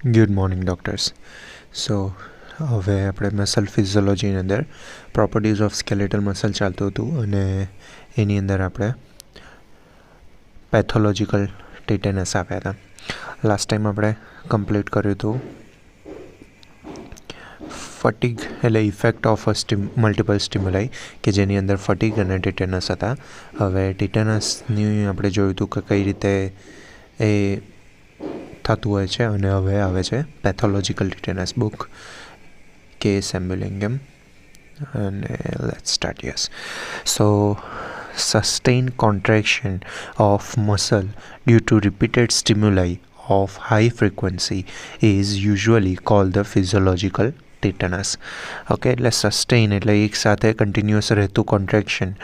Good morning doctors. સો હવે આપણે muscle ફિઝિયોલોજીની અંદર પ્રોપર્ટીઝ ઓફ સ્કેલેટલ મસલ ચાલતું હતું અને એની અંદર આપણે પેથોલોજીકલ ટિટેનસ આપ્યા હતા. લાસ્ટ ટાઈમ આપણે કમ્પ્લીટ કર્યું હતું ફટીગ એટલે ઇફેક્ટ ઓફ મલ્ટિપલ સ્ટિમ્યુલાઈ કે જેની અંદર ફટીગ અને ટિટેનસ હતા. હવે ટિટેનસની આપણે જોયું હતું કે કઈ રીતે એ થતું હોય છે અને હવે આવે છે પેથોલોજીકલ ટિટેનસ બુક કે સેમ્બ્યુલિંગમ અને let's start. Yes, so sustained contraction of muscle due to repeated stimuli of high frequency is usually called the physiological tetanus. Okay, એટલે સસ્ટેઇન એટલે એક સાથે કન્ટિન્યુઅસ રહેતું કોન્ટ્રેક્શન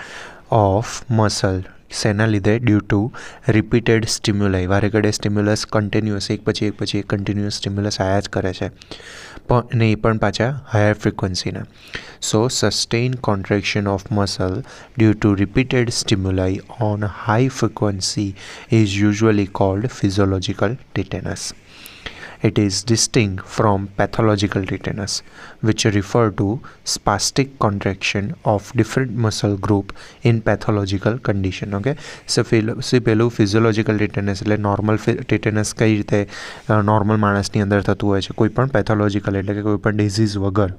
ઓફ મસલ શેના લીધે ડ્યુ ટુ રિપીટેડ સ્ટિમ્યુલાઈ, વારે ઘડે સ્ટિમ્યુલસ કન્ટિન્યુઅસ એક પછી એક કન્ટિન્યુઅસ સ્ટિમ્યુલસ આયા જ કરે છે પણ એ પણ પાછા હાયર ફ્રિકવન્સીના. So sustain contraction of muscle due to repeated stimuli on high frequency is usually called physiological tetanus. It is distinct from pathological tetanus, which refer to spastic contraction of different muscle group in pathological condition. Okay, so પેલું physiological tetanus એટલે normal tetanus કઈ રીતે normal માણસની અંદર થતું હોય છે, કોઈ પણ પેથોલોજીકલ એટલે કે કોઈ પણ ડિઝીઝ વગર.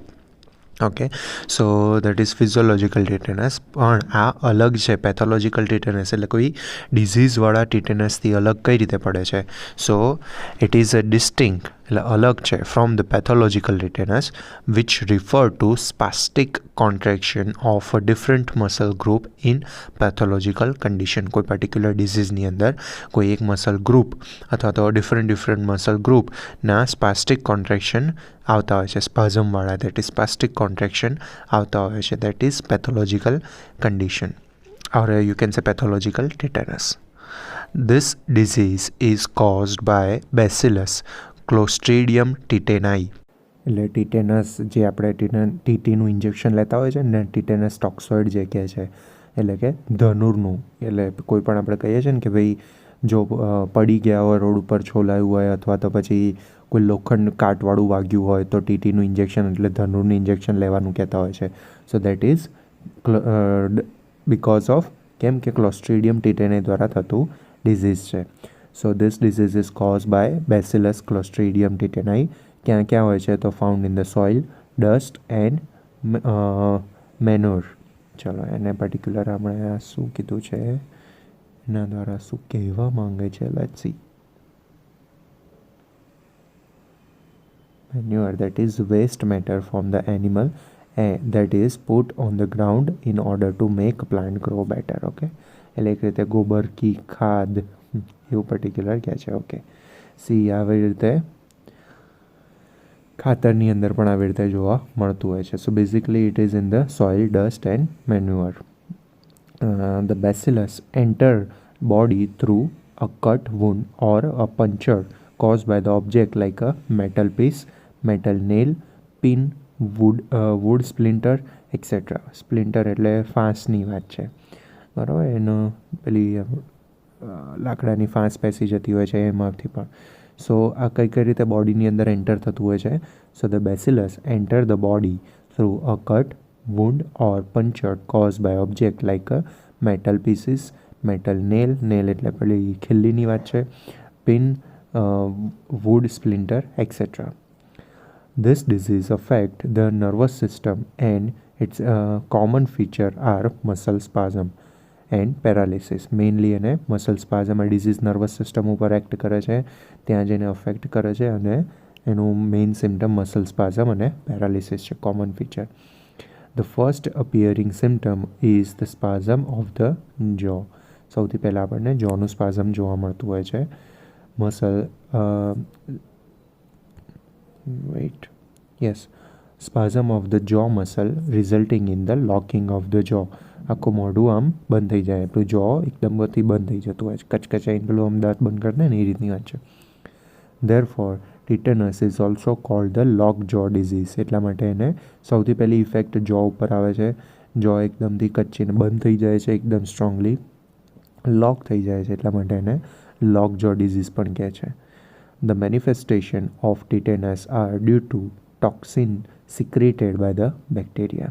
Okay, so that is physiological tetanus. પણ આ અલગ છે, પેથોલોજીકલ ટિટેનસ એટલે કોઈ ડિઝીઝવાળા ટિટેનસથી અલગ કઈ રીતે પડે છે. સો ઇટ ઇઝ અ ડિસ્ટિંક્ટ એટલે અલગ છે from the pathological tetanus which refer to spastic contraction of a different muscle group in pathological condition. કોઈ પર્ટિક્યુલર ડિઝીઝની અંદર કોઈ એક મસલ ગ્રુપ અથવા તો ડિફરન્ટ મસલ ગ્રુપના સ્પાસ્ટિક કોન્ટ્રેક્શન આવતા હોય છે, સ્પાઝમવાળા, દેટ ઇઝ સ્પાસ્ટિક કોન્ટ્રેક્શન આવતા હોય છે, that is pathological condition or you can say pathological tetanus. This disease is caused by Bacillus Clostridium tetani. એટલે ટીટેનસ જે આપણે ટીટીનું ઇન્જેક્શન લેતા હોય છે ને, ટીટેનસ ટોક્સોઇડ જે કહે છે એટલે કે ધનુરનું. એટલે કોઈ પણ આપણે કહીએ છીએ ને કે ભાઈ જો પડી ગયા હોય, રોડ ઉપર છોલાયું હોય અથવા તો પછી કોઈ લોખંડ કાટવાળું વાગ્યું હોય તો ટીટીનું ઇન્જેક્શન એટલે ધનુરનું ઇન્જેક્શન લેવાનું કહેતા હોય છે. So that is because of કેમ કે ક્લોસ્ટ્રીડિયમ ટીટેની દ્વારા થતું ડિઝીઝ છે. So this disease is cause by bacillus clostridium tetani. ક્યાં ક્યાં હોય છે તો found in the soil, dust and manure. ચલો એને પર્ટિક્યુલર આપણે શું કીધું છે, એના દ્વારા શું કહેવા માંગે છે, let's see. Manure, that is waste matter from the animal that is put on the ground in order to make plant grow better. Okay, એટલે એક રીતે ગોબર કી ખાદ એવું પર્ટિક્યુલર કહે છે. ઓકે, સી આવી રીતે ખાતરની અંદર પણ આવી રીતે જોવા મળતું હોય છે. So basically it is in the soil, dust and manure. The bacillus enter body through a cut wound or a puncture caused by the object like a metal piece, metal nail, pin, wood splinter, etc. Splinter એટલે ફાંસની વાત છે, બરાબર. એનો પેલી લાકડાની France પેસી જતી હોય છે એમાંથી પણ. સો આ કઈ રીતે બોડીની અંદર એન્ટર થતું હોય છે. So the bacillus enter the body through a cut wound or puncture caused by object like a metal pieces, metal nail એટલે પેલી ખિલ્લીની વાત છે, pin, wood splinter, etc. This disease affect the nervous system and its common feature are muscle spasm and paralysis. Mainly એને muscle spasm આ disease nervous system ઉપર act કરે છે, ત્યાં જઈને અફેક્ટ કરે છે અને એનું મેઇન સિમ્ટમ મસલ સ્પાઝમ અને પેરાલિસિસ છે, common feature. The first appearing symptom is the spasm of the jaw. સૌથી પહેલાં આપણને જોનું સ્પાઝમ જોવા મળતું હોય છે. Muscle spasm of the jaw muscle resulting in the locking of the jaw. આખું મોઢું આમ બંધ થઈ જાય, આપણું જો એકદમથી બંધ થઈ જતું હોય છે, કચકચાઈને પેલું આમ દાંત બંધ કરતા ને એ રીતની વાત છે. Therefore tetanus is also called the lock jaw disease. એટલા માટે એને સૌથી પહેલી ઇફેક્ટ જો ઉપર આવે છે, જો એકદમથી કચ્ચીને બંધ થઈ જાય છે, એકદમ સ્ટ્રોંગલી લોક થઈ જાય છે, એટલા માટે એને લોક જો ડિઝીઝ પણ કહે છે. The manifestation of tetanus are due to toxin secreted by the bacteria.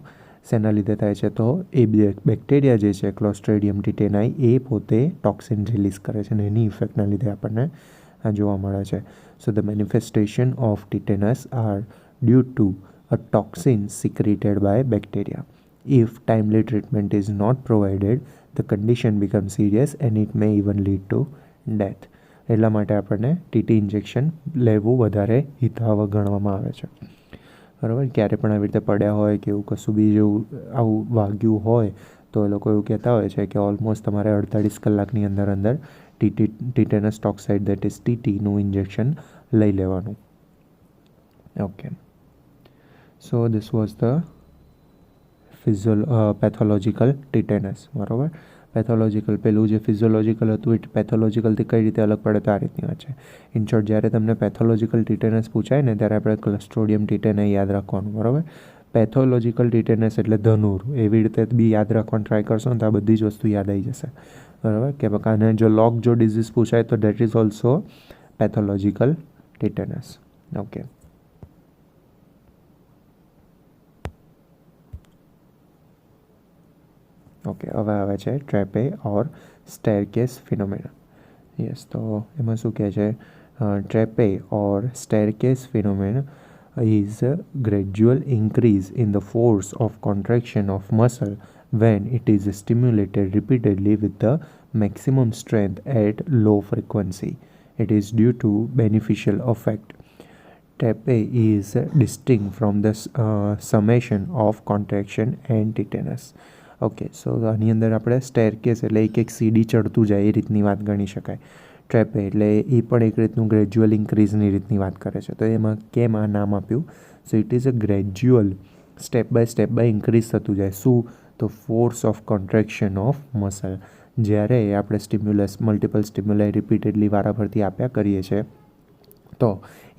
શેના લીધે થાય છે? તો એ બેક્ટેરિયા જે છે ક્લોસ્ટ્રેડિયમ ટીટેનાઈ એ પોતે ટોક્સિન રિલીઝ કરે છે અને એની ઇફેક્ટના લીધે આપણને આ જોવા મળે છે. So the manifestation of tetanus are due to a toxin secreted by bacteria. If timely treatment is not provided, the condition becomes serious and it may even lead to death. એટલા માટે આપણને ટીટી ઇન્જેક્શન લેવું વધારે હિતાવહ ગણવામાં આવે છે. બરાબર. ક્યારે પણ આવી રીતે પડ્યા હોય કે એવું કશું બી જેવું આવું વાગ્યું હોય તો એ લોકો એવું કહેતા હોય છે કે ઓલમોસ્ટ તમારે 48 કલાકની અંદર tetanus toxoid that is ટીટીનું injection લઈ લેવાનું. Okay. So this was the pathological tetanus. બરાબર. પેથોલોજીકલ પેલું જે ફિઝિયોલોજીકલ હતું એ પેથોલોજીકલથી કઈ રીતે અલગ પડે તો આ રીતની વાત છે. ઇન શોર્ટ, જ્યારે તમને પેથોલોજીકલ ટીટેનસ પૂછાય ને ત્યારે આપણે ક્લોસ્ટ્રોડિયમ ટીટેનાઈ યાદ રાખવાનું. બરાબર. પેથોલોજીકલ ટીટેનસ એટલે ધનુર, એવી રીતે બી યાદ રાખવાનું ટ્રાય કરશો ને તો આ બધી જ વસ્તુ યાદ આવી જશે. બરાબર. કે અને જો જો ડિઝીઝ પૂછાય તો that is also pathological tetanus. Okay. Okay, હવે આવે છે treppe or staircase phenomena. Yes, તો એમાં શું કહે છે? Treppe or staircase phenomena is a gradual increase in the force of contraction of muscle when it is stimulated repeatedly with the maximum strength at low frequency. It is due to beneficial effect. Trepe is distinct from the summation of contraction and tetanus. Okay. So આની અંદર આપણે staircase એટલે એક સીડી ચડતું જાય એ રીતની વાત ગણી શકાય. ટ્રેપે એટલે એ પણ એક રીતનું ગ્રેજ્યુઅલ ઇન્ક્રીઝની રીતની વાત કરે છે. તો એમાં કેમ આ નામ આપ્યું? So it is a gradual step by increase થતું જાય. શું? તો force of contraction of muscle. જ્યારે આપણે મલ્ટિપલ સ્ટિમ્યુલાઈ રિપીટેડલી વારાફરતી આપ્યા કરીએ છીએ તો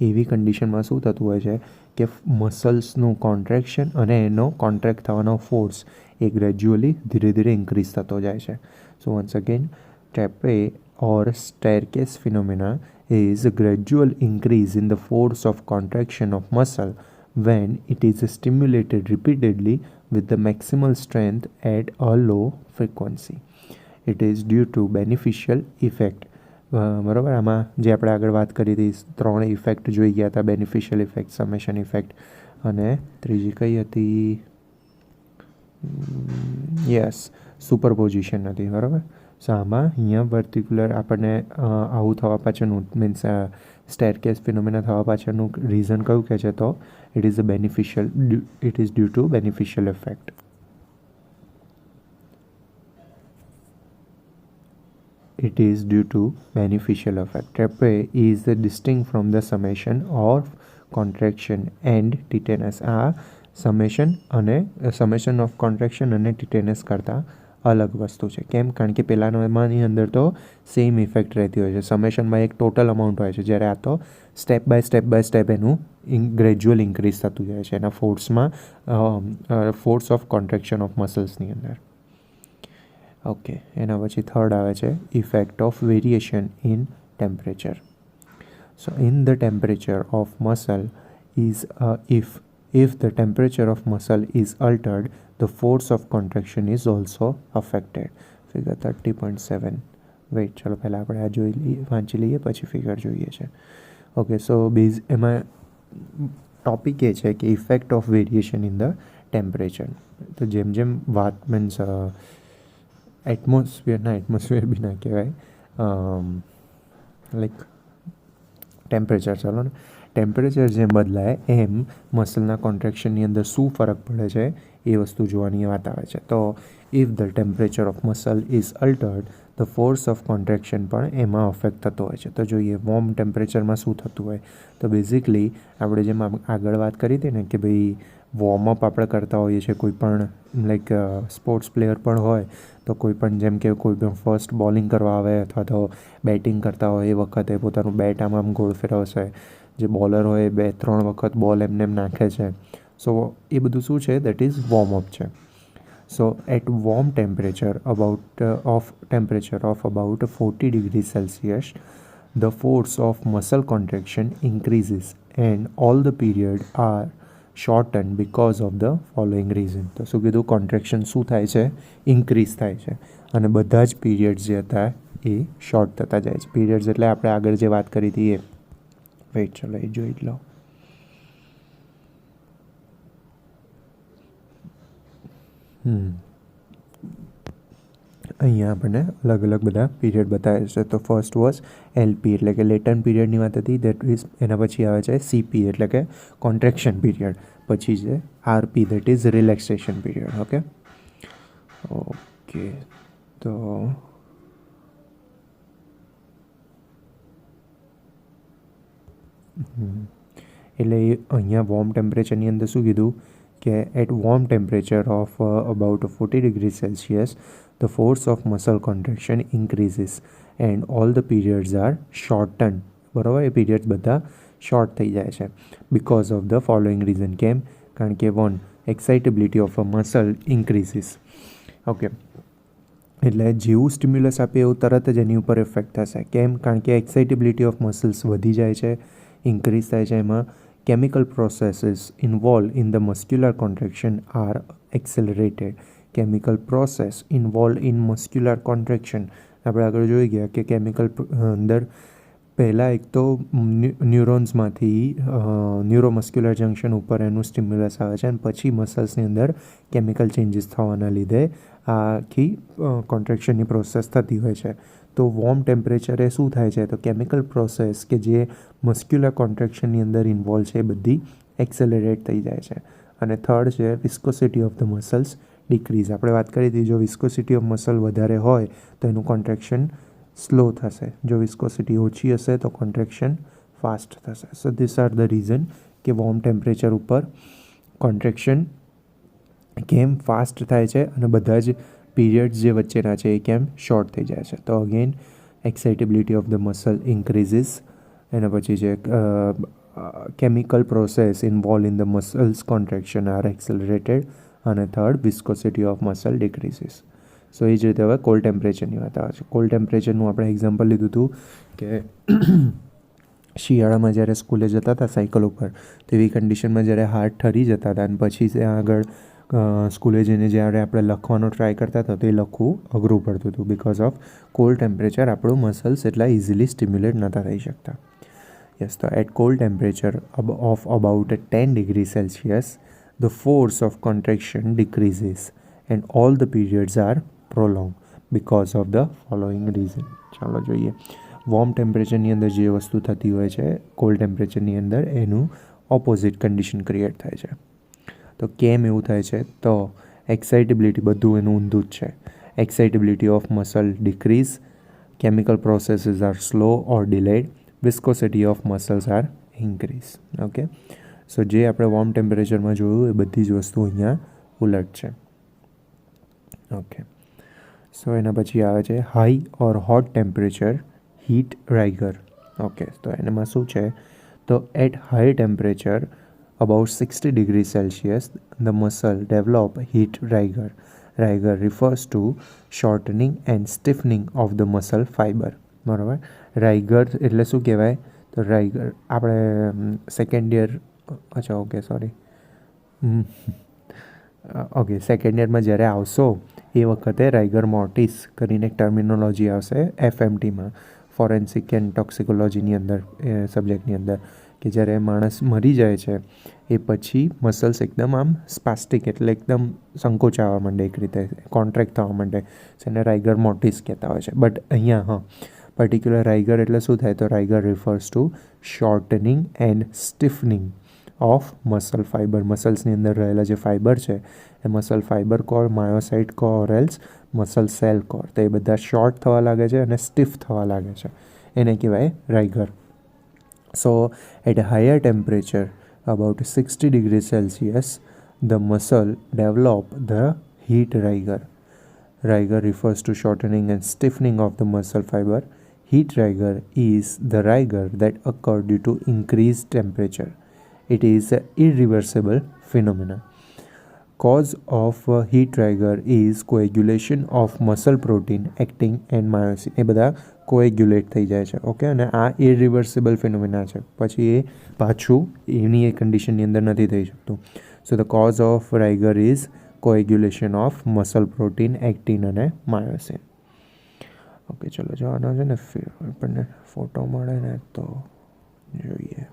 એવી કન્ડિશનમાં શું થતું હોય છે કે મસલ્સનું કોન્ટ્રેક્શન અને એનો કોન્ટ્રેક્ટ થવાનો ફોર્સ એ ગ્રેજ્યુઅલી ધીરે ધીરે ઇન્ક્રીઝ થતો જાય છે. So once again, treppe or staircase phenomena is a gradual increase in the force of contraction of muscle when it is stimulated repeatedly with the maximal strength at a low frequency. It is due to beneficial effect. બરાબર. આમાં જે આપણે આગળ વાત કરી હતી 3 effect જોઈ ગયા હતા, બેનિફિશિયલ ઇફેક્ટ, સમેશન ઇફેક્ટ અને ત્રીજી કઈ હતી? યસ, સુપરપોઝિશન હતી. બરાબર. સો આમાં અહીંયા પર્ટિક્યુલર આપણને આવું થવા પાછળનું મીન્સ સ્ટેરકેસ ફિનોમેના થવા પાછળનું રીઝન કયું કહે છે? તો it is due to beneficial effect. It is due to beneficial effect. Trepe is distinct from the summation of contraction and tetanus. આ સમેશન ઓફ કોન્ટ્રેક્શન અને ટીટેનસ કરતાં અલગ વસ્તુ છે. કેમ? કારણ કે પહેલાંની અંદર તો સેમ ઇફેક્ટ રહેતી હોય છે. સમેશનમાં એક ટોટલ અમાઉન્ટ હોય છે, જ્યારે આ તો સ્ટેપ બાય સ્ટેપ એનું ગ્રેજ્યુઅલ ઇન્ક્રીઝ થતું જાય છે એના ફોર્સ ઓફ કોન્ટ્રેક્શન ઓફ મસલ્સની અંદર. ઓકે. એના પછી થર્ડ આવે છે effect of variation in temperature. So in the temperature of muscle is if the temperature of muscle is altered, the force of contraction is also affected. Figure 30.7. Weight, ચલો પહેલાં આપણે આ વાંચી લઈએ પછી ફિગર જોઈએ છે. ઓકે. સો એમાં ટોપિક એ છે કે effect of variation in the temperature. તો જેમ વાત મીન્સ એટમોસ્ફિયર બી ના કહેવાય, લાઈક ટેમ્પરેચર, ચાલો ને, ટેમ્પરેચર જેમ બદલાય એમ મસલના કોન્ટ્રેક્શનની અંદર શું ફરક પડે છે એ વસ્તુ જોવાની વાત આવે છે. તો if the temperature of muscle is altered, the force of contraction પણ એમાં અફેક્ટ થતો હોય છે. તો જોઈએ વોર્મ ટેમ્પરેચરમાં શું થતું હોય. તો બેઝિકલી આપણે જેમ આગળ વાત કરી હતી ને કે ભાઈ વોર્મઅપ આપણે કરતા હોઈએ છીએ, કોઈ પણ લાઈક સ્પોર્ટ્સ પ્લેયર પણ હોય તો કોઈ પણ જેમ કે કોઈ પણ ફર્સ્ટ બોલિંગ કરવા આવે અથવા તો બેટિંગ કરતા હોય એ વખતે પોતાનું બેટ આમ ગોળ ફેરવશે, જે બોલર હોય 2-3 વખત બોલ એમને નાખે છે. સો એ બધું શું છે? દેટ ઇઝ વોર્મઅપ છે. So at warm temperature of about 40 degrees Celsius, the force of muscle contraction increases and all the period are shortened because of the following reason. તો શું કીધું, કોન્ટ્રેક્શન શું થાય છે, ઇન્ક્રીઝ થાય છે અને બધા જ પીરિયડ્સ જે હતા એ શોર્ટ થતા જાય છે. પીરિયડ્સ એટલે આપણે આગળ જે વાત કરી હતી એ. વેઇટ, ચલો એ જોઈ લો. અહીંયા આપણને અલગ અલગ બધા પીરિયડ બતાવે છે. તો ફર્સ્ટ વોઝ એલપી એટલે કે લેટન્ટ પીરિયડની વાત હતી. દેટ ઇઝ એના પછી આવે છે સીપી એટલે કે કોન્ટ્રેક્શન પીરિયડ. પછી છે RP that is relaxation period. Okay તો એટલે અહીંયા વોર્મ ટેમ્પરેચરની અંદર શું કીધું કે at warm temperature of about 40 degrees Celsius the force of muscle contraction increases and all the periods are shortened. બરાબર, એ પીરિયડ્સ બધા શોર્ટ થઈ જાય છે because of the following reason. કેમ? કારણ કે one, excitability of a muscle increases. Okay, એટલે જેવું સ્ટિમ્યુલસ આપે એવું તરત જ એની ઉપર ઇફેક્ટ થશે. કેમ? કારણ કે એક્સાઇટેબિલિટી ઓફ મસલ્સ વધી જાય છે, ઇન્ક્રીઝ થાય છે. એમાં chemical processes involved in the muscular contraction are accelerated. Chemical process involved in muscular contraction, આપણે આગળ જોઈ ગયા કે કેમિકલ અંદર પહેલાં એક તો ન્યુરોન્સમાંથી ન્યુરોમસ્ક્યુલર જંક્શન ઉપર એનું સ્ટિમ્યુલસ આવે છે અને પછી મસલ્સની અંદર કેમિકલ ચેન્જીસ થવાના લીધે આખી કોન્ટ્રેક્શનની પ્રોસેસ થતી હોય છે. તો વોર્મ ટેમ્પરેચરે શું થાય છે, તો કેમિકલ પ્રોસેસ કે જે મસ્ક્યુલર કોન્ટ્રેક્શનની અંદર ઇન્વોલ્વ છે એ બધી એક્સેલરેટ થઈ જાય છે. અને થર્ડ છે viscosity of the muscles decrease. આપણે વાત કરી હતી, જો વિસ્કોસિટી ઓફ મસલ વધારે હોય તો એનું કોન્ટ્રેક્શન સ્લો થશે, જો વિસ્કોસિટી ઓછી હશે તો કોન્ટ્રેક્શન ફાસ્ટ થશે. So this are the reason કે વોર્મ ટેમ્પરેચર ઉપર કોન્ટ્રેક્શન કેમ ફાસ્ટ થાય છે અને બધા જ પીરિયડ્સ જે વચ્ચેના છે એ કેમ શોર્ટ થઈ જાય છે. તો again excitability of the muscle increases. એના પછી છે chemical process involve in the muscles contraction are accelerated. અને third, viscosity of muscle decreases. So એ જ રીતે હવે કોલ્ડ ટેમ્પરેચરની વાત આવે છે. કોલ્ડ ટેમ્પરેચરનું આપણે એક્ઝામ્પલ લીધું હતું કે શિયાળામાં જ્યારે સ્કૂલે જતા હતા સાયકલ ઉપર, તેવી કન્ડિશનમાં જ્યારે હાથ ઠરી જતા હતા અને પછી ત્યાં આગળ સ્કૂલે જઈને જ્યારે આપણે લખવાનો ટ્રાય કરતા હતા તો એ લખવું અઘરું પડતું હતું બિકોઝ ઓફ કોલ્ડ ટેમ્પરેચર. આપણું મસલ્સ એટલા ઇઝીલી સ્ટિમ્યુલેટ નહોતા થઈ શકતા. યસ, તો at cold temperature of about 10 degrees Celsius the force of contraction decreases and all the periods are prolonged because of the following reason. ચાલો જોઈએ. Warm ટેમ્પરેચરની અંદર જે વસ્તુ થતી હોય છે કોલ્ડ ટેમ્પરેચરની અંદર એનું ઓપોઝિટ કન્ડિશન ક્રિએટ થાય છે. તો કેમ એવું થાય છે, તો એક્સાઇટેબિલિટી બધું એનું ઊંધું જ છે. Excitability of muscle decrease, chemical processes are slow or delayed, viscosity of muscles are increase. Okay, so જે આપણે વોર્મ ટેમ્પરેચરમાં જોયું એ બધી જ વસ્તુ અહીંયા ઉલટ છે. ઓકે, સો એના પછી આવે છે high or hot temperature heat rigor. Okay, તો એનામાં શું છે, તો at high temperature about 60 degrees Celsius the muscle develop heat rigor. Rigor refers to shortening and stiffening of the muscle fiber. બરાબર, રાઇગર એટલે શું કહેવાય, તો રાઇગર આપણે સેકન્ડ યર સેકન્ડ યરમાં જ્યારે આવશો એ વખતે રાઇગર મોર્ટિસ કરીને એક ટર્મિનોલોજી આવશે FMTમાં, ફોરેન્સિક એન્ડ ટોક્સિકોલોજીની અંદર સબ્જેક્ટની અંદર, કે જ્યારે માણસ મરી જાય છે એ પછી મસલ્સ એકદમ આમ સ્પાસ્ટિક એટલે એકદમ સંકોચાવા માંડે, એક રીતે કોન્ટ્રેક્ટ થવા માંડે, જેને રાઇગર મોર્ટિસ કહેતા હોય છે. બટ અહીંયા પર્ટિક્યુલર રાઇગર એટલે શું થાય, તો rigor refers to shortening and stiffening of muscle fiber. મસલ્સની અંદર રહેલા જે ફાઇબર છે એ muscle fiber core, myocyte core, else muscle cell core, તો એ બધા શોર્ટ થવા લાગે છે અને સ્ટીફ થવા લાગે છે, એને કહેવાય રાઇગર. So at a higher temperature about 60 degrees Celsius the muscle develop the heat rigor. Rigor refers to shortening and stiffening of the muscle fiber. Heat rigor is the rigor that occur due to increased temperature. It is an irreversible phenomenon. Cause of heat rigor is coagulation of muscle protein acting and myosin. એ બધા કોએગ્યુલેટ થઈ જાય છે. Okay, અને આ irreversible phenomena છે. પછી એ પાછું એની એ કન્ડિશનની અંદર નથી થઈ શકતું. So the cause of rigor is coagulation of muscle protein, actin અને માયોસિન. ઓકે, ચલો જો આનો છે ને આપણને ફોટો મળે ને તો જોઈએ.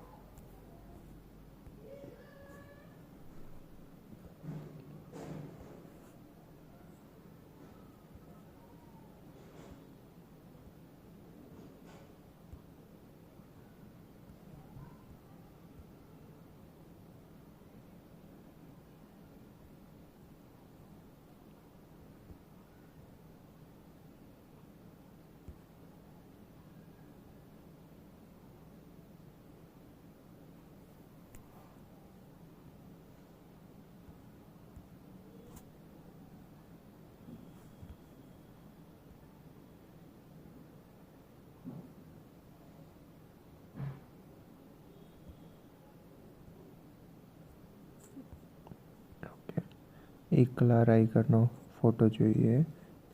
એકલા રાઇગરનો ફોટો જોઈએ,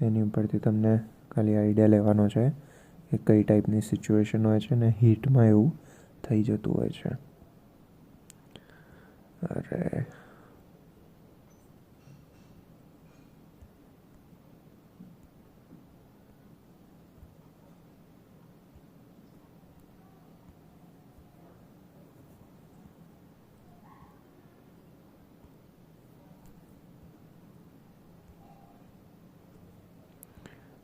તેની ઉપરથી તમને ખાલી આઈડિયા લેવાનો છે કે કઈ ટાઈપની સિચ્યુએશન હોય છે ને હીટમાં એવું થઈ જતું હોય છે. અરે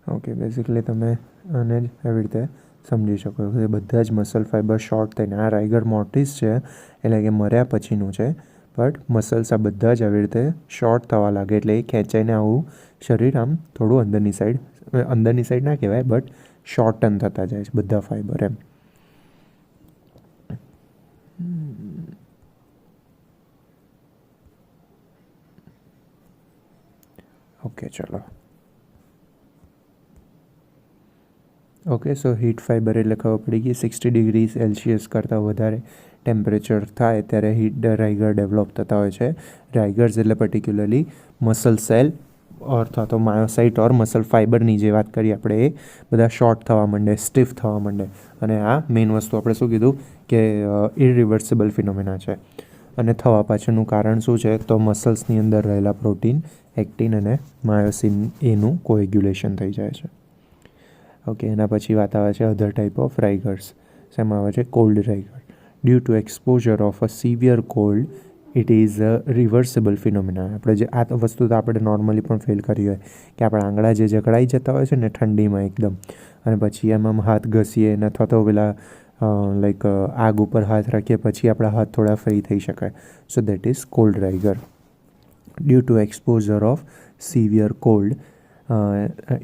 ઓકે, બેઝિકલી તમે આને જ એવી રીતે સમજી શકો કે બધા જ મસલ ફાઈબર શોર્ટ થઈને, આ રાઇગર મોર્ટિસ છે એટલે કે મર્યા પછીનું છે, બટ મસલ્સ આ બધા જ આવી રીતે શોર્ટ થવા લાગે એટલે એ ખેંચાઈને આવું શરીર આમ થોડું અંદરની સાઈડ ના કહેવાય બટ શોર્ટન થતા જાય છે બધા ફાઈબર એમ. ઓકે, ચલો. ઓકે, સો હીટ ફાઈબર એટલે ખબર પડી ગઈ. 60 ડિગ્રી સેલ્સિયસ કરતાં વધારે ટેમ્પરેચર થાય ત્યારે હીટ રાઇગર ડેવલપ થતા હોય છે. રાઇગર્સ એટલે પર્ટિક્યુલરલી મસલ સેલ અથવા તો માયોસાઇટ ઓર મસલ ફાઈબરની જે વાત કરીએ આપણે એ બધા શોર્ટ થવા માંડે, સ્ટીફ થવા માંડે. અને આ મેઇન વસ્તુ આપણે શું કીધું કે ઇરિવર્સિબલ ફિનોમિના છે. અને થવા પાછળનું કારણ શું છે તો મસલ્સની અંદર રહેલા પ્રોટીન, એક્ટિન અને માયોસિન એનું કોએગ્યુલેશન થઈ જાય છે. ઓકે, એના પછી વાત આવે છે અધર ટાઈપ ઓફ રાઇગર્સ. શેમાં આવે છે? Cold rigor. Due to exposure of a severe cold it is a reversible phenomena. આપણે જે આ વસ્તુ તો આપણે નોર્મલી પણ ફીલ કરી હોય કે આપણા આંગળા જે જકડાઈ જતા હોય છે ને ઠંડીમાં એકદમ, અને પછી એમાં હાથ ઘસીએ ને અથવા તો પેલા લાઈક આગ ઉપર હાથ રાખીએ પછી આપણા હાથ થોડા ફ્રી થઈ શકાય. So that is cold rigor. Due to exposure of severe cold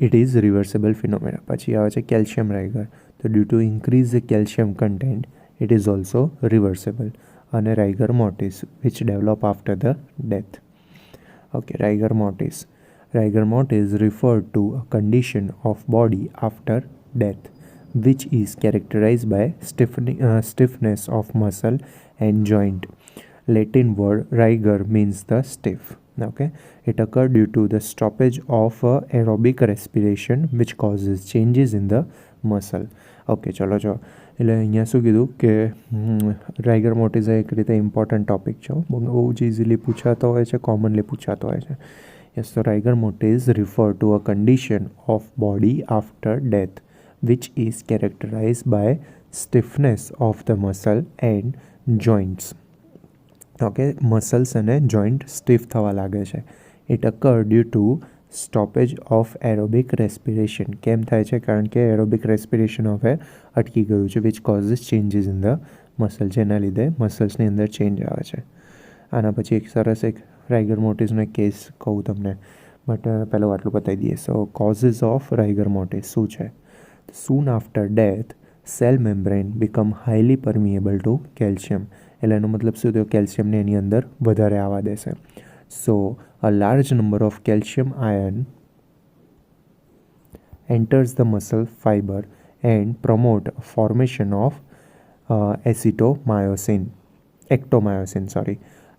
it is reversible phenomena. પછી આવે છે કેલ્શિયમ રાઇગર. તો due to increase calcium content it is also reversible. અને rigor mortis which develop after the death. Okay, rigor mortis. Rigor mortis refer to a condition of body after death which is characterized by stiffness of muscle and joint. Latin word rigor means the stiff. Okay, it occurred due to the stoppage of aerobic respiration which causes changes in the muscle. Okay, ચલો જો એટલે અહીંયા શું કીધું કે રાઇગર મોર્ટિસ એક રીતે important topic છે, બહુ જ ઇઝીલી પૂછાતો હોય છે, કોમનલી પૂછાતો હોય છે. Yes, so rigor mortis refer to a condition of body after death which is characterized by stiffness of the muscle and joints. Okay, muscles અને joint stiff થવા લાગે છે. It occurred due to stoppage of aerobic respiration. કેમ થાય છે? કારણ કે aerobic respiration હવે અટકી ગયું છે which causes changes in the muscle, જેના લીધે મસલ્સની અંદર ચેન્જ આવે છે. આના પછી એક સરસ એક રાઇગર મોર્ટિસનો એક કેસ કહું તમને, બટ પહેલાં આટલું બતાવી દઈએ. સો કોઝિસ ઓફ રાઇગર મોર્ટિસ શું છે? Soon after death cell membrane become highly permeable to calcium. એટલે એનો મતલબ શું થયો? કેલ્શિયમને એની અંદર વધારે આવવા દેશે. So a large number of calcium ion enters the muscle fiber and promote formation of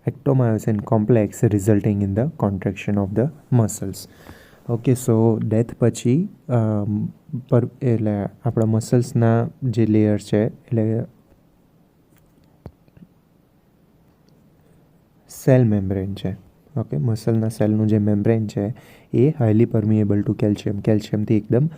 ectomyosin complex resulting in the contraction of the muscles. Okay, so death પછી એટલે આપણા મસલ્સના જે લેયર છે એટલે સેલ મેમ્બ્રેન છે. ઓકે, મસલના સેલનું જે membrane છે એ હાઈલી પરમિએબલ ટુ કેલ્શિયમથી એકદમ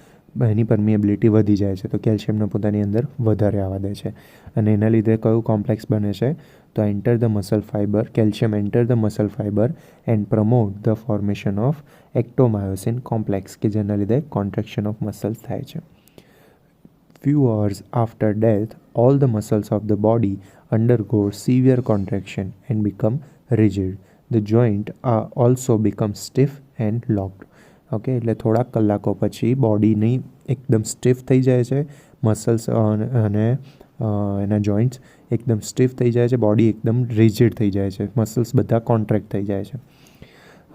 એની પરમિએબિલિટી વધી જાય છે, તો કેલ્શિયમને પોતાની અંદર વધારે આવવા દે છે અને એના લીધે કયું કોમ્પ્લેક્સ બને છે તો enter the muscle fiber, calcium enter the muscle fiber and promote the formation of actomyosin complex, કે જેના લીધે કોન્ટ્રેક્શન ઓફ મસલ્સ થાય છે. Few hours after death, all the muscles of the body undergo severe contraction and become rigid. The joint also becomes stiff and locked. Okay, એટલે થોડાક કલાકો પછી બોડીની એકદમ સ્ટીફ થઈ જાય છે, મસલ્સ અને એના જોઈન્ટ્સ એકદમ સ્ટીફ થઈ જાય છે, બોડી એકદમ રિજિડ થઈ જાય છે, મસલ્સ બધા કોન્ટ્રેક્ટ થઈ જાય છે.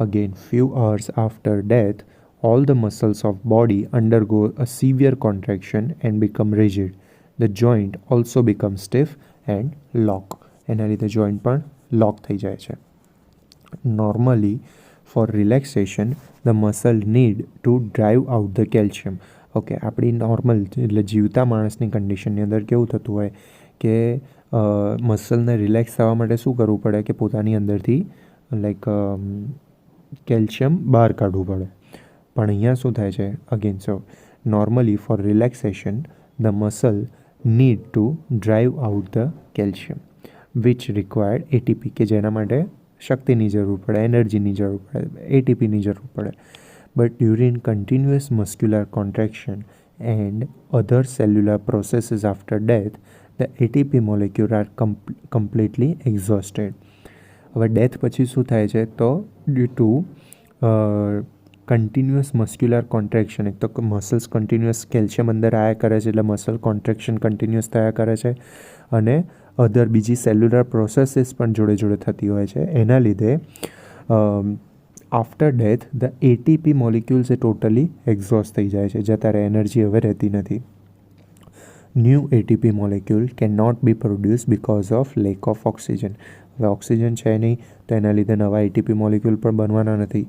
Again, few hours after death, all the muscles of body undergo a severe contraction and become rigid. The joint also becomes stiff and lock. એના લીધે જોઈન્ટ પણ લોક થઈ જાય છે. Normally, for relaxation, the muscle need to drive out the calcium. Okay, આપણી normal એટલે જીવતા માણસની કન્ડિશનની અંદર કેવું થતું હોય કે મસલને રિલેક્સ થવા માટે શું કરવું પડે કે પોતાની અંદરથી લાઈક કેલ્શિયમ બહાર કાઢવું પડે. પણ અહીંયા શું થાય છે again, so normally for relaxation the muscle need to drive out the calcium which required ATP, કે જેના માટે શક્તિની જરૂર પડે, એનર્જીની જરૂર પડે, એટીપીની જરૂર પડે. But during continuous muscular contraction and other cellular processes after death the ATP molecule are completely exhausted. હવે ડેથ પછી શું થાય છે તો due to continuous muscular contraction, એક તો મસલ્સ કન્ટિન્યુઅસ કેલ્શિયમ અંદર આવ્યા કરે છે એટલે મસલ કોન્ટ્રેક્શન કન્ટિન્યુઅસ થયા કરે છે અને અધર બીજી સેલ્યુલર પ્રોસેસીસ પણ જોડે જોડે થતી હોય છે. એના લીધે after death the ATP molecules એ ટોટલી એક્ઝોસ્ટ થઈ જાય છે, જતા રહે, એનર્જી હવે રહેતી નથી. New ATP molecule can not be produce because of lack of oxygen. હવે ઓક્સિજન છે નહીં તો એના લીધે નવા એટીપી મોલિક્યુલ પણ બનવાના નથી.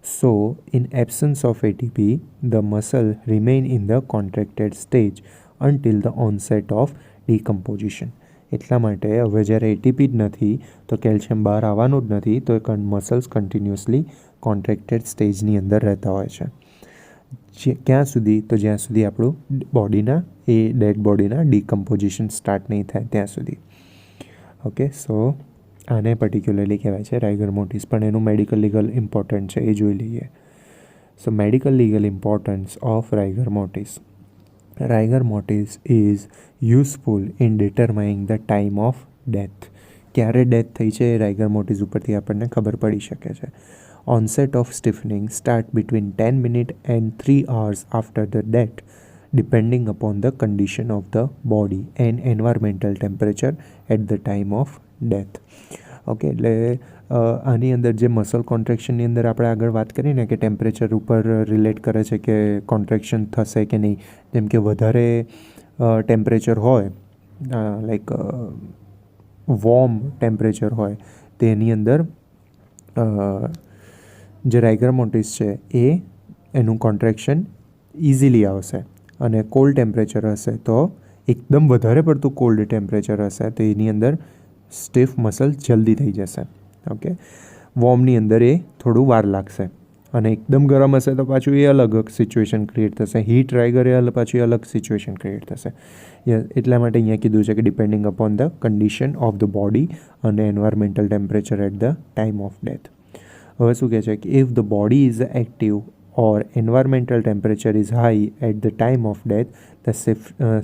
So in absence of ATP the muscle remain in the contracted stage until the onset of decomposition. એટલા માટે હવે જ્યારે એટીપી જ નથી તો કેલ્શિયમ બહાર આવવાનું જ નથી, તો એ મસલ્સ કન્ટિન્યુઅસલી કોન્ટ્રેક્ટેડ સ્ટેજની અંદર રહેતા હોય છે. ક્યાં સુધી તો જ્યાં સુધી આપણું બોડીના એ ડેડ બોડીના ડિકમ્પોઝિશન સ્ટાર્ટ નહીં થાય ત્યાં સુધી. ઓકે, સો આને પર્ટિક્યુલરલી કહેવાય છે રાઇગર મોર્ટિસ, પણ એનું મેડિકલ લીગલ ઇમ્પોર્ટન્ટ છે એ જોઈ લઈએ. So medical legal importance of rigor mortis. Rigor mortis is useful in determining the time of death. ક્યારે ડેથ થઈ છે એ રાઇગર મોર્ટિસ ઉપરથી આપણને ખબર પડી શકે છે. Onset of stiffening start between 10 minutes and 3 hours after the death, depending upon the condition of the body and environmental temperature at the time of death. Okay, એટલે આની અંદર જે મસલ કોન્ટ્રેક્શનની અંદર આપણે આગળ વાત કરીને કે ટેમ્પરેચર ઉપર રિલેટ કરે છે કે કોન્ટ્રેક્શન થશે કે નહીં. જેમ કે વધારે ટેમ્પરેચર હોય લાઈક વોર્મ ટેમ્પરેચર હોય તેની અંદર જે રાઇગર મોર્ટિસ છે એ એનું કોન્ટ્રેક્શન ઇઝીલી આવશે, અને કોલ્ડ ટેમ્પરેચર હશે તો એકદમ વધારે પડતું કોલ્ડ ટેમ્પરેચર હશે તો એની અંદર સ્ટીફ મસલ જલ્દી થઈ જશે. ઓકે, વોર્મની અંદર એ થોડું વાર લાગશે અને એકદમ ગરમ હશે તો પાછું એ અલગ સિચ્યુએશન ક્રિએટ થશે. હીટ રાઇગર એ પાછું અલગ સિચ્યુએશન ક્રિએટ થશે. એટલા માટે અહીંયા કીધું છે કે depending upon the condition of the body અને environmental temperature at the time of death. હવે શું કહે છે કે if the body is active or environmental temperature is high at the time of death the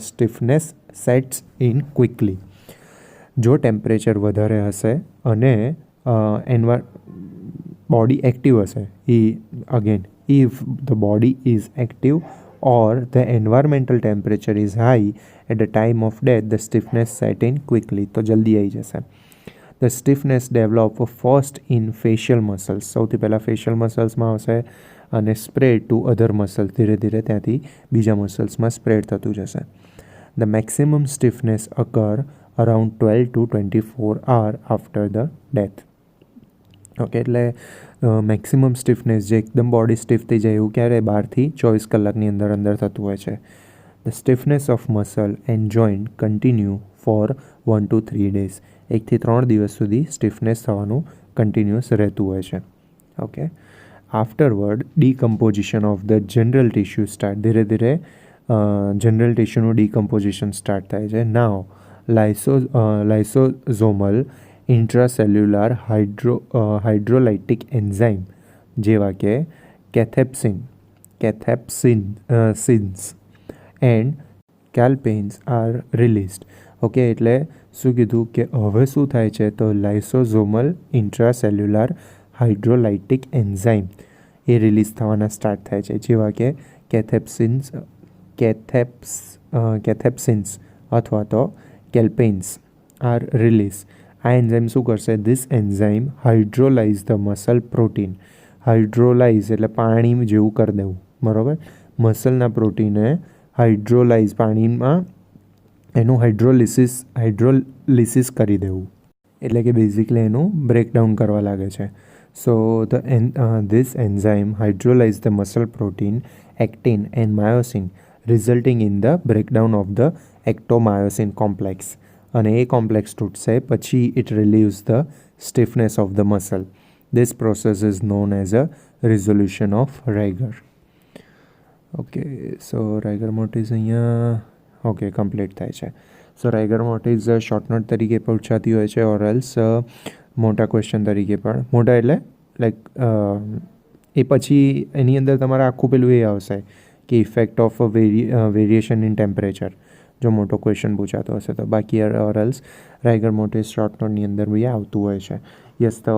stiffness sets in quickly. જો temperature વધારે હશે અને બોડી એક્ટિવ હશે, if the body is active or the environmental temperature is high at the time of death, the stiffness set in quickly. તો જલ્દી આવી જશે. The stiffness develop first in facial muscles. સૌથી પહેલાં ફેશિયલ મસલ્સમાં આવશે અને spread to other muscles, ધીરે ધીરે ત્યાંથી બીજા મસલ્સમાં સ્પ્રેડ થતું જશે. The maximum stiffness occur around 12 to 24 hours after the death. Okay, એટલે મેક્સિમમ સ્ટીફનેસ જે એકદમ બોડી સ્ટીફ થઈ જાય એવું ક્યારે 12 થી 24 કલાકની અંદર થતું હોય છે. The stiffness of muscle and joint continue for 1 to 3 days. 1 થી 3 દિવસ સુધી સ્ટીફનેસ થવાનું કન્ટિન્યુઅસ રહેતું હોય છે. Okay. આફ્ટરવર્ડ decomposition of the general tissue start. ધીરે ધીરે જનરલ ટિશ્યુનું ડીકમ્પોઝિશન સ્ટાર્ટ થાય છે. નાવ લાઇસોઝોમલ ઇન્ટ્રાસેલ્યુલર હાઇડ્રોલાઇટિક એન્ઝાઇમ જેવા કે cathepsins and calpains are released. Okay, એટલે શું કીધું કે હવે શું થાય છે તો લાઇસોઝોમલ ઇન્ટ્રાસેલ્યુલર હાઇડ્રોલાઇટિક એન્ઝાઇમ એ રિલીઝ થવાના સ્ટાર્ટ થાય છે, જેવા કે કેથેપ્સિન્સ અથવા તો કેલ્પેન્સ આર રિલીઝ. આ એન્ઝાઇમ શું કરશે? This enzyme hydrolyse the muscle protein. Hydrolyse એટલે પાણી જેવું કરી દેવું, બરાબર. મસલના પ્રોટીને હાઇડ્રોલાઇઝ પાણીમાં એનું હાઇડ્રોલિસિસ કરી દેવું, એટલે કે બેઝિકલી એનું બ્રેકડાઉન કરવા લાગે છે. So this enzyme hydrolyse the muscle protein actin and myosin resulting in the breakdown of the actomyosin complex. અને એ કોમ્પ્લેક્સ તૂટશે પછી it relieves the stiffness of the muscle. This process is known as a resolution of rigor. Okay, so rigor mortis અહીંયા complete થાય છે. સો rigor મોર્ટિસ short note તરીકે પૂછાતી હોય છે, ઓર એલ્સ મોટા ક્વેશ્ચન તરીકે પણ. મોટા એટલે લાઈક એ પછી એની અંદર તમારે આખું પેલું એ આવશે કે effect of variation in temperature, જો મોટો ક્વેશ્ચન પૂછાતો હશે તો. બાકી ઓર એલ્સ રાઇગર મોર્ટિસ શોર્ટ નોટની અંદર બી આવતું હોય છે. યસ, તો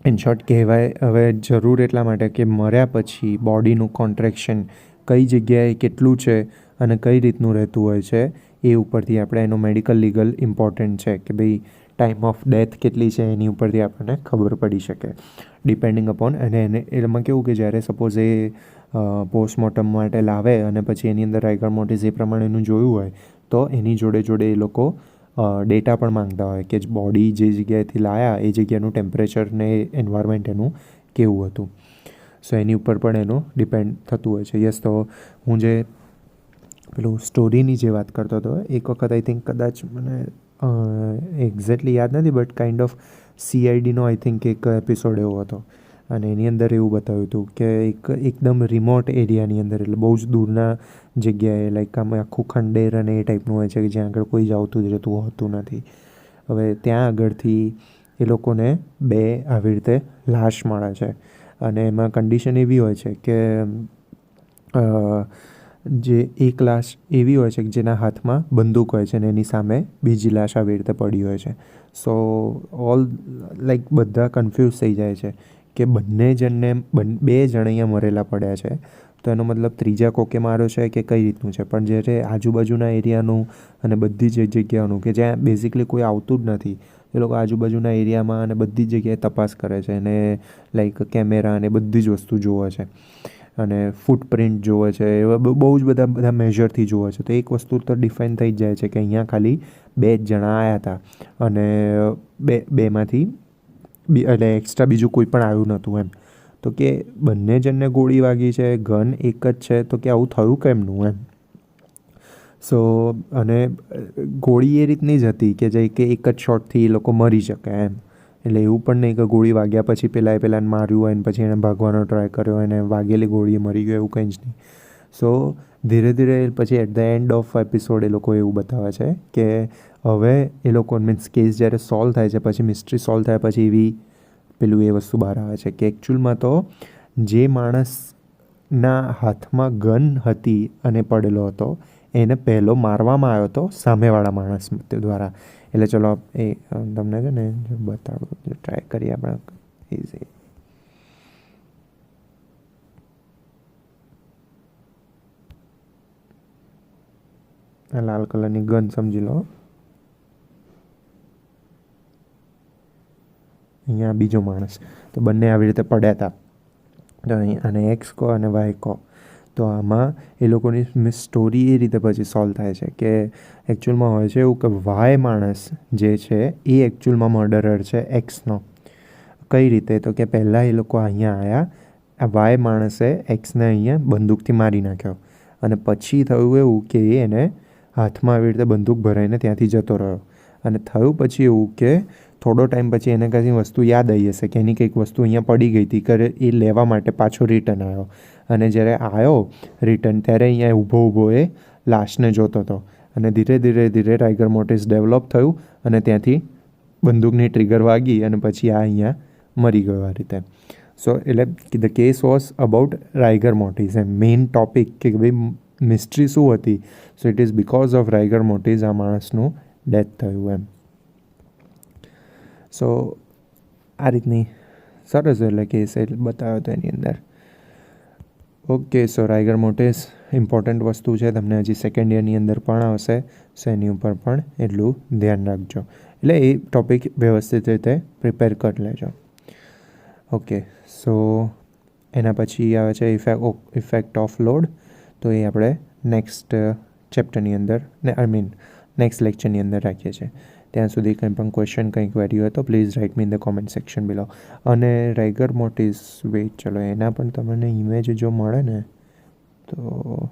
ઇન શોર્ટ કહેવાય હવે જરૂર એટલા માટે કે મર્યા પછી બોડીનું કોન્ટ્રેક્શન કઈ જગ્યાએ કેટલું છે અને કઈ રીતનું રહેતું હોય છે એ ઉપરથી આપણે એનો મેડિકલ લીગલ ઇમ્પોર્ટન્ટ છે કે ભાઈ ટાઈમ ઓફ ડેથ કેટલી છે એની ઉપરથી આપણને ખબર પડી શકે ડિપેન્ડિંગ અપોન. અને એમાં કેવું કે જ્યારે સપોઝ એ પોસ્ટમોર્ટમ માટે લાવે અને પછી એની અંદર રાઇગર મોર્ટિસ એ પ્રમાણેનું જોયું હોય તો એની જોડે જોડે એ લોકો ડેટા પણ માંગતા હોય કે બોડી જે જગ્યાએથી લાયા એ જગ્યાનું ટેમ્પરેચર ને એન્વાયરમેન્ટ એનું કેવું હતું. સો એની ઉપર પણ એનું ડિપેન્ડ થતું હોય છે. યસ, તો હું જે પેલું સ્ટોરીની જે વાત કરતો હતો એક વખત આઈ થિંક કદાચ મને એક્ઝેક્ટલી યાદ નથી બટ કાઇન્ડ ઓફ CIDનો આઈ થિંક એક એપિસોડ એવો હતો અને એની અંદર એવું બતાવ્યું હતું કે એકદમ રિમોટ એરિયાની અંદર એટલે બહુ જ દૂરના જગ્યાએ લાઈક આમ આખું ખંડેર અને એ ટાઈપનું હોય છે કે જ્યાં આગળ કોઈ જ આવતું જ રહેતું હોતું નથી. હવે ત્યાં આગળથી એ લોકોને 2 આવી રીતે લાશ મળે છે અને એમાં કન્ડિશન એવી હોય છે કે જે એક લાશ એવી હોય છે કે જેના હાથમાં બંદૂક હોય છે અને એની સામે બીજી લાશ આવી રીતે પડી હોય છે. સો લાઈક બધા કન્ફ્યુઝ થઈ જાય છે કે બંને જણને 2 જણ અહીંયા મરેલા પડ્યા છે તો એનો મતલબ ત્રીજા કોકે માર્યો છે કે કઈ રીતનું છે. પણ જ્યારે આજુબાજુના એરિયાનું અને બધી જ જગ્યાઓનું કે જ્યાં બેઝિકલી કોઈ આવતું જ નથી એ લોકો આજુબાજુના એરિયામાં અને બધી જ જગ્યાએ તપાસ કરે છે અને લાઈક કેમેરા અને બધી જ વસ્તુ જોવે છે અને ફૂટપ્રિન્ટ જોવે છે, એવા બહુ જ બધા મેજરથી જોવે છે. તો એક વસ્તુ તો ડિફાઇન થઈ જ જાય છે કે અહીંયા ખાલી 2 જ જણા આવ્યા હતા અને બેમાંથી એટલે એક્સ્ટ્રા બીજું કોઈ પણ આવ્યું નહોતું એમ. તો કે બંને જણને ગોળી વાગી છે, ગન એક જ છે, તો કે આવું થયું કેમનું એમ. સો અને ગોળી એ રીતની જ હતી કે જે કે એક જ શોટથી એ લોકો મરી શકે એમ. એટલે એવું પણ નહીં કે ગોળી વાગ્યા પછી પેલાને માર્યું હોય ને પછી એણે ભાગવાનો ટ્રાય કર્યો હોય અને વાગેલી ગોળીએ મરી ગયો, એવું કંઈ જ નહીં. સો ધીરે ધીરે પછી at the end of episode એ લોકો એવું બતાવે છે કે હવે એ લોકો મીન્સ કેસ જ્યારે સોલ્વ થાય છે પછી મિસ્ટ્રી સોલ્વ થાય પછી એવી પેલું એ વસ્તુ બહાર આવે છે કે એકચ્યુઅલમાં તો જે માણસના હાથમાં ગન હતી અને પડેલો હતો એને પહેલો મારવામાં આવ્યો હતો સામેવાળા માણસ દ્વારા. એટલે ચલો એ તમને છે ને બતાડું, ટ્રાય કરીએ આપણે ઇઝી. આ લાલ કલરની ગન સમજી લો. અહીંયા બીજો માણસ, તો બંને આવી રીતે પડ્યા હતા. તો અહીં આને એક્સ કહો અને વાય કહો. તો આમાં એ લોકોની સ્ટોરી એ રીતે પછી સોલ્વ થાય છે કે એકચ્યુઅલમાં હોય છે એવું કે વાય માણસ જે છે એ એકચ્યુઅલમાં મર્ડરર છે એક્સનો. કઈ રીતે? તો કે પહેલાં એ લોકો અહીંયા આવ્યા, આ વાય માણસે એક્સને અહીંયા બંદૂકથી મારી નાખ્યો અને પછી થયું એવું કે એને હાથમાં આવી રીતે બંદૂક ભરાઈને ત્યાંથી જતો રહ્યો. અને થયું પછી એવું કે થોડો ટાઈમ પછી એને કંઈ વસ્તુ યાદ આવી હશે કે એની કંઈક વસ્તુ અહીંયા પડી ગઈ હતી, કે એ લેવા માટે પાછો રિટર્ન આવ્યો. અને જ્યારે આવ્યો રિટર્ન ત્યારે અહીંયા ઊભો એ લાશને જોતો હતો. અને ધીરે ધીરે રાઇગર મોર્ટિસ ડેવલપ થયું અને ત્યાંથી બંદૂકની ટ્રિગર વાગી અને પછી આ અહીંયા મરી ગયો આ રીતે. સો એટલે the case was about rigor mortis. એમ મેઇન ટોપિક કે ભાઈ મિસ્ટ્રી શું હતી. So it is because of rigor mortis આ માણસનું ડેથ થયું એમ. સો આ રીતની સરસ એટલે કેસ બતાવ્યો હતો એની અંદર. ઓકે, સો રાઇગર મોર્ટિસ ઇમ્પોર્ટન્ટ વસ્તુ છે, તમને હજી સેકન્ડ યરની અંદર પણ આવશે. સો એની ઉપર પણ એટલું ધ્યાન રાખજો. એટલે એ ટૉપિક વ્યવસ્થિત રીતે પ્રિપેર કરી લેજો. ઓકે, સો એના પછી આવે છે ઇફેક્ટ ઓફ લોડ. તો એ આપણે નેક્સ્ટ ચેપ્ટરની અંદર નેક્સ્ટ લેક્ચરની અંદર રાખીએ છીએ. ત્યાં સુધી કંઈ પણ ક્વેશ્ચન કંઈ ક્વેરી હોય તો please write me in the comment section below. અને રાઇગર મોર્ટિસ વેઇટ ચલો એના પણ તમને ઇમેજ જો મળે ને તો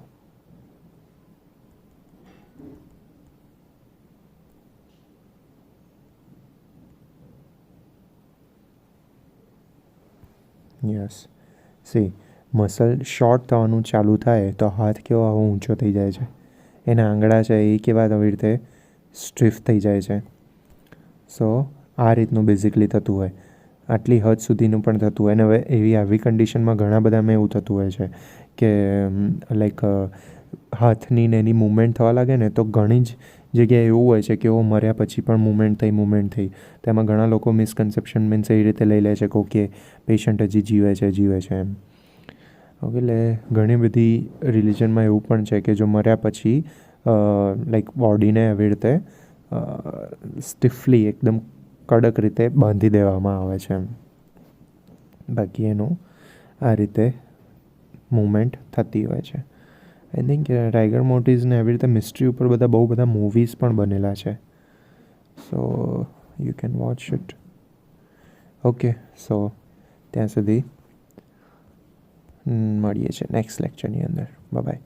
યસ, સી મસલ શોર્ટ થવાનું ચાલુ થાય તો હાથ કેવો આવો ઊંચો થઈ જાય છે, એના આંગળા છે એ કેવા આવી રીતે સ્ટ્રીફ થઈ જાય છે. સો આ રીતનું બેઝિકલી થતું હોય, આટલી હદ સુધીનું પણ થતું હોય. અને હવે આવી કન્ડિશનમાં ઘણા બધામાં એવું થતું હોય છે કે લાઈક હાથની ને એની મૂવમેન્ટ થવા લાગે ને તો ઘણી જ જગ્યાએ એવું હોય છે કે ઓ મર્યા પછી પણ મૂવમેન્ટ થઈ. તેમાં ઘણા લોકો મિસકન્સેપ્શન મીન્સ એ રીતે લઈ લે છે કે ઓકે પેશન્ટ હજી જીવે છે એમ. ઓકે, એટલે ઘણી બધી રિલિજનમાં એવું પણ છે કે જો મર્યા પછી લાઈક બોડીને આવી રીતે સ્ટીફલી એકદમ કડક રીતે બાંધી દેવામાં આવે છે એમ. બાકી એનું આ રીતે મૂવમેન્ટ થતી હોય છે. આઈ થિંક રાઇગર મોર્ટિસને આવી રીતે મિસ્ટ્રી ઉપર બહુ બધા મૂવીઝ પણ બનેલા છે. So you can watch it. Okay, so ત્યાં સુધી મળીએ છીએ નેક્સ્ટ લેક્ચરની અંદર. બાય.